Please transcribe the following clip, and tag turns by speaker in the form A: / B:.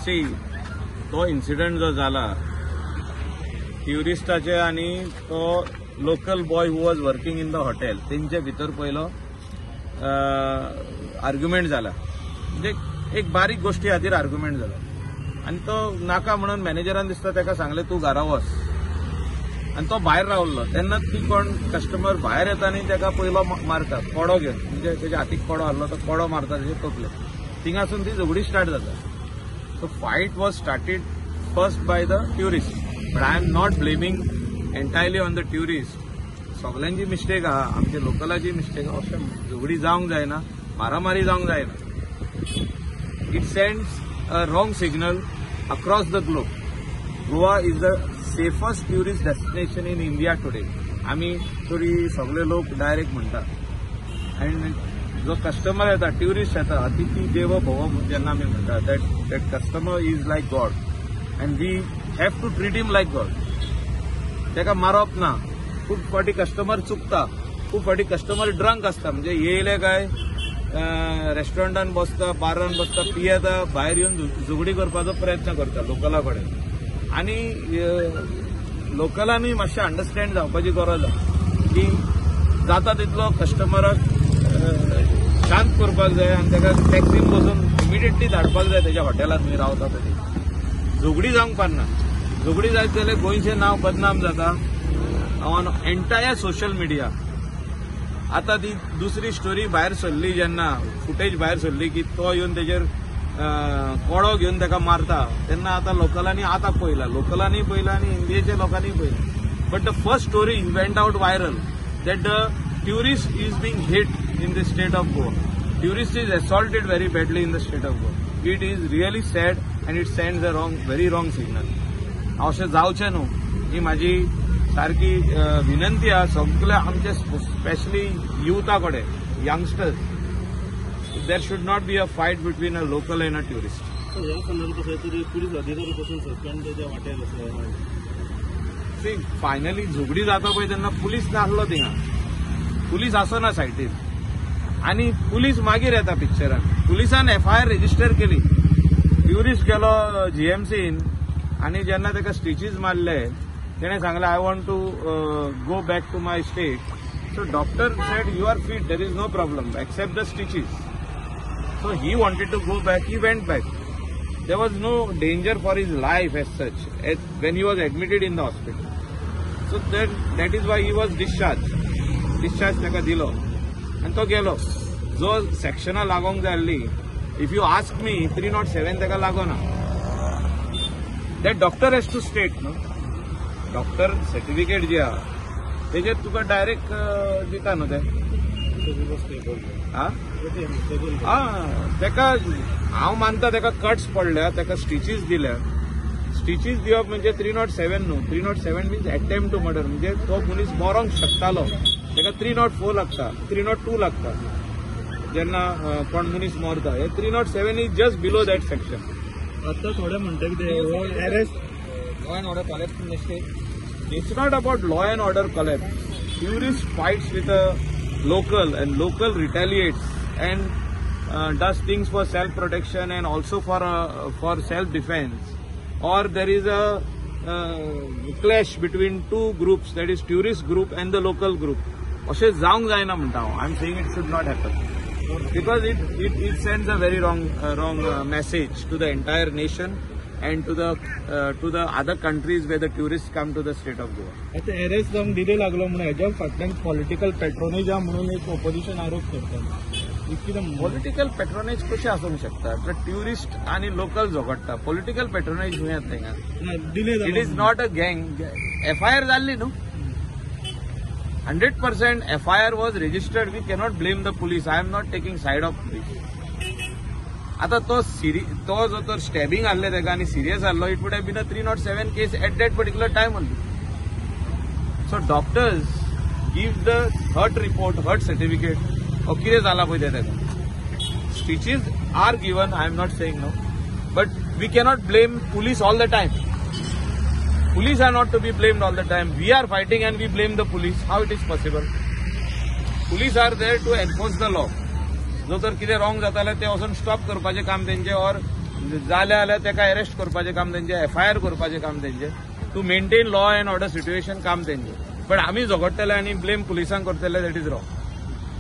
A: C तो incident जो जाला ट्युरिस्टाचे आनी तो local boy who was working in the hotel तेंचे भितर पयलो आर्ग्युमेंट जाला म्हणजे एक बारीक गोष्टी खातीर आर्ग्युमेंट जाला आनी तो नाका म्हणून मॅनेजरान दिसता ताका सांगलें तूं घरा वच आनी तो भायर रावल्लो तेन्ना ती कोण कस्टमर भायर येता आनी ताका पयलो मारता कोडो घेवन म्हणजे तेज्या हातीक कोडो आहलो तो कोडो मारता तेजे तकलेक थिंगासून ती झगडी स्टार्ट जाता so fight was started first by the tourist but I am not blaming entirely on the tourist सगळ्यांची मिस्टेक आहा आमच्या लोकलाची मिस्टेक आहा अशें झगडी जावंक जायना मारामारी जावंक जायना it sends a wrong signal across the globe Goa is the safest tourist destination in India today आमी तरी सगळे लोक डायरेक्ट म्हणटात आनी जो कस्टमर येता ट्युरिस्ट येता अतिथी देवो भव जेन्ना आमी म्हणटा that customer is like God and we have to treat him like God ताका मारप ना खूब फावटी कस्टमर चुकता खूब फावटी कस्टमर ड्रंक आसता म्हणजे येयले काय रेस्टॉरंटान बसता बारान बसता पियेता भायर येवन झगडी करपाचो प्रयत्न करता लोकला कडेन आनी लोकलांनी मातशें अंडरस्टँड जावपाची गरज आसा की जाता तितलो कस्टमराक शांत करपाक जाय आनी ताका टॅक्सीन बसून इमिडिएटली धाडपाक जाय तेज्या हॉटेलांत थंय रावता थंय झगडी जावंक पारना झगडी जायत जाल्यार गोंयचें नांव बदनाम जाता ऑन एंटायर सोशल मिडिया आता ती दुसरी स्टोरी भायर सरली जेन्ना फुटेज भायर सरली की तो येवन तेजेर कोडो घेवन ताका मारता तेन्ना आता लोकलांनी आतां पळयला लोकलांनी पळयला आनी इंडियेच्या लोकांनी पळयला but the first story went out viral that the tourist is being hit in the state of Goa tourist is assaulted very badly in the state of Goa it is really sad and it sends a very wrong signal अशें जावचें न्हू ही म्हाजी सारकी विनंती आहे सगळ्या आमचे specially युथा कडेन youngsters there should not be a fight between a local end a tourist
B: police अधिकारी पासून सस्पेंड तेजे वाटेर
A: सी फायनली झगडी जाता पळय तेन्ना पुलीस नासलो थिंगा पुलीस आसना सायटीर आनी पुलीस मागीर येता पिक्चरान पुलिसान FIR रेजिस्टर केली ट्युरिस्ट गेलो GMCन आनी जेन्ना ताका स्टिचीस मारले तेणें सांगलें I want to go back to my state so doctor said you are fit there is no problem except the stitches so he wanted to go back he went back there was no danger for his life as such when he was admitted in the hospital so that is why he was discharge ताका दिलो आनी तो गेलो जो सेक्शनां लागोंक जाय आसली if you ask me 307 ताका लागोना that doctor has to state न्हू डॉक्टर सर्टिफिकेट जे आहा तेजेर तुका डायरेक्ट दिता न्हू ते ताका हांव मानता ताका कट्स पडल्या ताका स्टिचीस दिल्या स्टिचीस दिवप म्हणजे 307 न्हू 307 मीन्स अटेम्प्ट टू मर्डर म्हणजे तो मनीस मरोंक शकतालो ताका 304 लागता 302 लागता जेन्ना कोण मनीस मरता हे 307 is just below that section
B: आता थोडे म्हणटा कितें arrest
A: law and order collapse in the state. It's not about law and order collapse. Tourist fights with a local and local retaliates and does things for self-protection and also for self-defense. Or there is a clash between two groups, that is tourist group and the local group. अशें जावंक जायना म्हणटा हांव. I'm saying it should not happen because it sends a very wrong message to the entire nation. And to the other countries where the tourists come to the state of Goa.
B: आता arrest जावंक delay लागलो म्हणून हेज्या फाटल्यान political patronage म्हणून एक opposition आरोप करता
A: पॉलिटिकल पेट्रोनेज कशें आसूंक शकता तर ट्युरिस्ट आनी लोकल झगडटा पॉलिटिकल पेट्रोनेज खंय येता हिंगा
B: delay
A: it is not a गँग FIR जाल्ली न्हू 100% FIR was registered we cannot blame the police I am not taking side of police आता तो जो तर स्टॅबिंग आहले ताका आनी सिरियस आहलो it would have been a 307 case at that particular time only so doctors give the hurt report hurt certificate कितें जाला पळय ते ताका stitches are given I am not saying no but we cannot blame police all the time police are not to be blamed all the time we are fighting and we blame the police how it is possible police are there to enforce the law जो तर कितें wrong जाता जाल्यार ते वचून stop करपाचें काम तेंचें ऑर जाल्यार तेका अरेस्ट करपाचें काम तेंचें, FIR करपाचें काम तेंचें, to maintain law and order situation काम तेंचें. बट आमी झगडटले आनी ब्लेम पुलिसांक करतले, दॅट इज रॉंग.